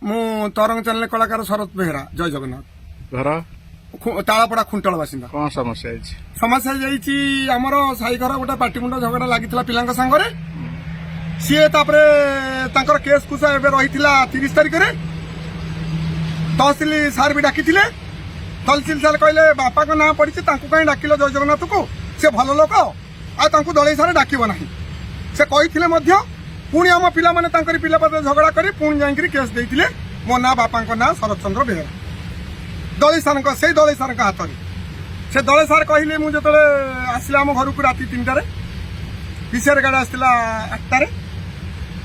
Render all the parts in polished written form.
ମୁଁ ତରଙ୍ଗ ଚ୍ୟାନେଲ କଳାକାର ଶରତ ବେହେରା। ଜୟ ଜଗନ୍ନାଥ। ଘର ତାଳପଡା ଖୁଣ୍ଟଳ ବାସିନ୍ଦା। କଣ ସମସ୍ୟା ହେଇଛି? ସମସ୍ୟା ଯାଇଛି ଆମର ସାଇ ଘର ଗୋଟେ ପାଟିମୁଣ୍ଡ ଝଗଡା ଲାଗିଥିଲା ପିଲାଙ୍କ ସାଙ୍ଗରେ। ସିଏ ତାପରେ ତାଙ୍କର କେସ୍ କୁସା ଏବେ ରହିଥିଲା 30 ତାରିଖରେ। ତହସିଲ ସାର୍ ବି ଡାକିଥିଲେ। ତହସିଲ ସାର୍ କହିଲେ ବାପାଙ୍କ ନାଁ ପଡିଛି ତାଙ୍କୁ କାହିଁ ଡାକିଲ ଜୟ ଜଗନ୍ନାଥକୁ, ସେ ଭଲ ଲୋକ ଆଉ ତାଙ୍କୁ ଦଳେଇ ସାର୍ ଡାକିବ ନାହିଁ ସେ କହିଥିଲେ ମଧ୍ୟ। ପୁଣି ଆମ ପିଲାମାନେ ତାଙ୍କର ପିଲା ପାଖରେ ଝଗଡା କରି ପୁଣି ଯାଇକି କେସ୍ ଦେଇଥିଲେ। ମୋ ନାଁ ବାପାଙ୍କ ନାଁ ଶରତ ଚନ୍ଦ୍ର ବେହେରା। ଦଳେଇ ସାର୍ଙ୍କ ସେଇ ଦଳେଇ ସାର୍ଙ୍କ ହାତରେ ସେ ଦଳେଇ ସାର୍ କହିଲେ, ମୁଁ ଯେତେବେଳେ ଆସିଲା ଆମ ଘରକୁ ରାତି 3ଟାରେ, ପିସିଆର ଗାଡି ଆସିଥିଲା 8ଟାରେ,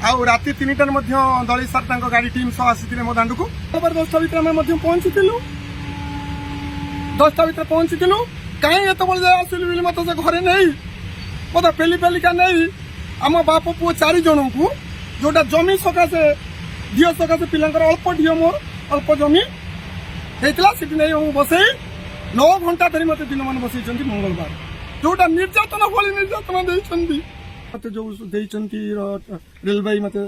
ଆଉ ରାତି 3ଟାରେ ମଧ୍ୟ ଦଳେଇ ସାର୍ ତାଙ୍କ ଗାଡି ଟିମ୍ ସହ ଆସିଥିଲେ ମୋ ଦାଣ୍ଡକୁ। 10ଟା ଭିତରେ ଆମେ ମଧ୍ୟ ପହଞ୍ଚିଥିଲୁ। 10ଟା ଭିତରେ ପହଞ୍ଚିଥିଲୁ। କାହିଁ ଏତେବେଳେ ଯାଏ ଆସିଲି ବୋଲି ମତେ ସେ ଘରେ ନେଇ ମତେ ପେଲିକା ନେଇ ଆମ ବାପ ପୁଅ 4 ଜଣଙ୍କୁ, ଯୋଉଟା ଜମି ସକାଶେ ଝିଅ ସକାଶେ ପିଲାଙ୍କର ଅଳ୍ପ ଝିଅ ମୋର ଅଳ୍ପ ଜମି ହେଇଥିଲା, ସେଠି ନେଇ ମୁଁ ବସେଇ 9 ଘଣ୍ଟା ଧରି ମତେ ଦିନମାନ ବସେଇଛନ୍ତି ମଙ୍ଗଳବାର। ଯୋଉଟା ନିର୍ଯାତନା ଭଳି ନିର୍ଯାତନା ଦେଇଛନ୍ତି ମତେ, ଯୋଉ ଦେଇଛନ୍ତି ରେଳବାଇ ମତେ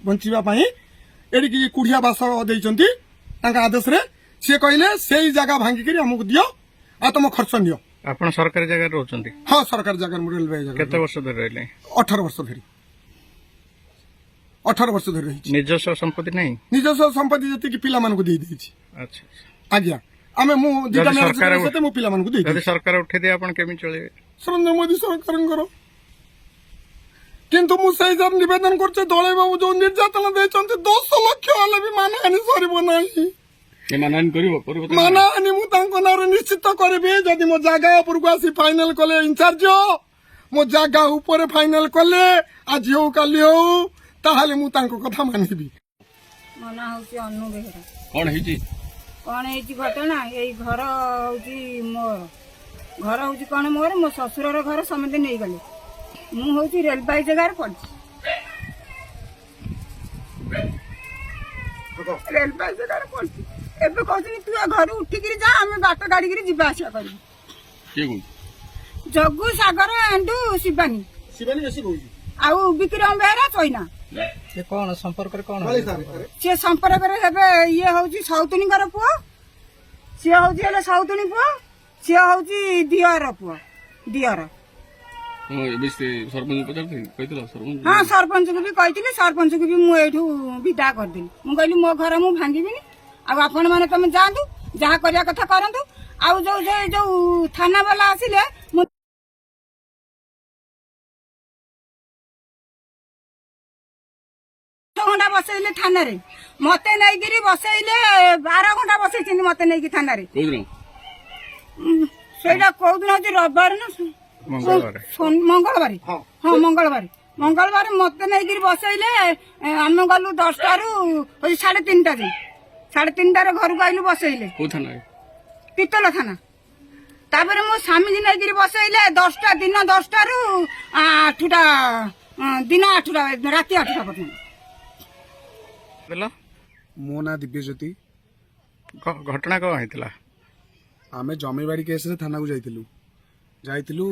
ବଞ୍ଚିବା ପାଇଁ ଏଠିକି କୁଡିଆ ବାସ ଦେଇଛନ୍ତି ତାଙ୍କ ଆଦେଶରେ। ସିଏ କହିଲେ ସେଇ ଜାଗା ଭାଙ୍ଗିକିରି ଆମକୁ ଦିଅ ଆଉ ତମ ଖର୍ଚ୍ଚ ନିଅ। ଆପଣ ସରକାରୀ ଜାଗାରେ ରହୁଛନ୍ତି? ହଁ, ସରକାରୀ ଜାଗାରେ ମୁଁ ରେଳବାଇ ଜାଗା। କେତେ ବର୍ଷ ଧରି ରହିଲେ? 18 ବର୍ଷ ଧରି। 18 ବର୍ଷ ଧରି ରହିଛି। ନିଜସ୍ୱ ସମ୍ପତ୍ତି ନାହିଁ? ନିଜସ୍ୱ ସମ୍ପତ୍ତି ଯେତିକି ପିଲାମାନଙ୍କୁ ଦେଇଦେଇଛି। ଆଚ୍ଛା ଆଜ୍ଞା, ମୁଁ ଦିଟା ମ୍ୟାରେଜ ମୁଁ ପିଲାମାନଙ୍କୁ ଦେଇଦେଇଛି। ଯଦି ସରକାର ଉଠେଇଦିଏ ଆପଣ କେମିତି ଚଳିବେ? ନରେନ୍ଦ୍ର ମୋଦି ସରକାରଙ୍କର। କିନ୍ତୁ ମୁଁ ସେଇ ଯାର ନିବେଦନ କରୁଛି, ଦଳେଇ ବାବୁ ଯୋଉ ନିର୍ଯାତନା ଦେଇଛନ୍ତି 10 ଲକ୍ଷ ହେଲେ ବି ମାନହାନି ସରିବ ନାହିଁ। ମାନହାନି ମୁଁ ତାଙ୍କ ନାଁରେ ନିଶ୍ଚିତ କରିବି। ଯଦି ମୋ ଜାଗା ଉପରକୁ ଆସି ଫାଇନାଲ କଲେ ଇନଚାର୍ଜ, ମୋ ଜାଗା ଉପରେ ଫାଇନାଲ କଲେ ଆଜି ହଉ କାଲି ହଉ, ତାହେଲେ ମୁଁ ତାଙ୍କ କଥା ମାନିବି। ମୋ ନାଁ ହଉଛି ଅନୁ ବେହେରା। କଣ ହେଇଛି ଘଟଣା? ଏଇ ଘର ହଉଛି ମୋର। ଘର ହଉଛି କଣ ମୋର, ମୋ ଶ୍ୱଶୁରର ଘର ସମସ୍ତେ ନେଇଗଲେ। ମୁଁ ହଉଛି ରେଳବାଇ ଜାଗାରେ ପଡିଛି। ରେଳବାଇ ଜାଗାରେ ପଡିଛି। ଏବେ କହୁଛନ୍ତି ତୁ ଘରୁ ଉଠିକିରି ଯା, ଆମେ ବାଟ ଗାଡିକିରି ଯିବା ଆସିବା କରିବୁ। ଜଗୁ, ସାଗର, ଏଣ୍ଡୁ, ଶିବାନୀ ଆଉ ବିକ୍ରମ ବେହେରା ଚଇନା। କଣ ସମ୍ପର୍କରେ କଣ? ସିଏ ସମ୍ପର୍କରେ ହେବେ, ଇଏ ହଉଛି ସଉତୁଣୀଙ୍କର ପୁଅ, ସିଏ ହଉଛି ହେଲେ ସଉତୁଣୀ ପୁଅ, ସିଏ ହଉଛି ଦିଅର ପୁଅ। ଦିଅର। ହଁ, ସରପଞ୍ଚକୁ ବି କହିଥିଲି। ସରପଞ୍ଚକୁ ବି ମୁଁ ଏଇଠୁ ବିଦା କରିଦେଲି। ମୁଁ କହିଲି ମୋ ଘର ମୁଁ ଭାଙ୍ଗିବିନି, ଆଉ ଆପଣ ମାନେ ତମେ ଯାଆନ୍ତୁ, ଯାହା କରିବା କଥା କରନ୍ତୁ। ଆଉ ଯୋଉ ଥାନା ବାଲା ଆସିଲେ, ମୁଁ ଘଣ୍ଟା ବସେଇଲେ ଥାନାରେ, ମତେ ନେଇକିରି ବସେଇଲେ 12 ଘଣ୍ଟା ବସେଇଛନ୍ତି ମତେ ନେଇକି ଥାନାରେ। ସେଇଟା କୋଉଦିନ ହଉଛି, ରବିବାର ନା ମଙ୍ଗଳବାର? ହଁ, ମଙ୍ଗଳବାର ମତେ ନେଇକିରି ବସେଇଲେ। ଆମେ ଗଲୁ 10ଟାରୁ 3:30 ଯାଏ। 3:30ରେ ଘରକୁ ଆଇଲୁ ବସେଇଲେ। ପିତଳ ଥାନା। ତାପରେ ମୋ ସ୍ୱାମୀ ନେଇକିରି ବସେଇଲେ ଦିନ 10ଟାରୁ 8ଟା, ଦିନ 8ଟା, ରାତି 8ଟା ପର୍ଯ୍ୟନ୍ତ। ମୋ ନାଁ ଦିବ୍ୟଜ୍ୟୋତି। ଘଟଣା କଣ ହେଇଥିଲା? ଆମେ ଜମିବାଡି କେସରେ ଥାନାକୁ ଯାଇଥିଲୁ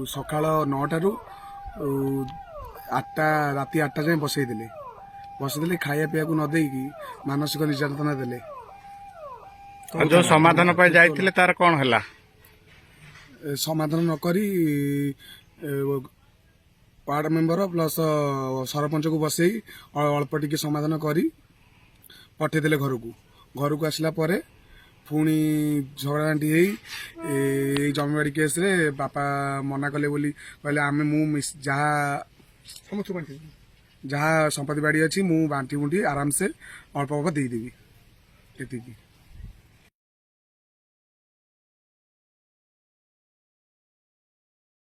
ସକାଳ 9ଟାରୁ ରାତି 8ଟା ଯାଏଁ ବସେଇଦେଲେ। ଖାଇବା ପିଇବାକୁ ନ ଦେଇକି ମାନସିକ ନିର୍ଯାତନା ଦେଲେ। ଯୋଉ ସମାଧାନ ପାଇଁ ଯାଇଥିଲେ ତାର କଣ ହେଲା? ସମାଧାନ ନ କରି ୱାର୍ଡ ମେମ୍ବର ପ୍ଲସ ସରପଞ୍ଚକୁ ବସେଇ ଅଳ୍ପ ଟିକେ ସମାଧାନ କରି ପଠେଇଦେଲେ ଘରକୁ ଆସିଲା ପରେ ପୁଣି ଝଗଡ଼ାଝାଣ୍ଟି ହେଇ ଏଇ ଜମିବାଡି କେସରେ ବାପା ମନା କଲେ ବୋଲି କହିଲେ, ମୁଁ ଯାହା ସମ୍ପତ୍ତି ବାଡି ଅଛି ମୁଁ ବାଣ୍ଟି ବୁଣ୍ଟି ଆରାମସେ ଅଳ୍ପ ଦେଇଦେବି, ଏତିକି।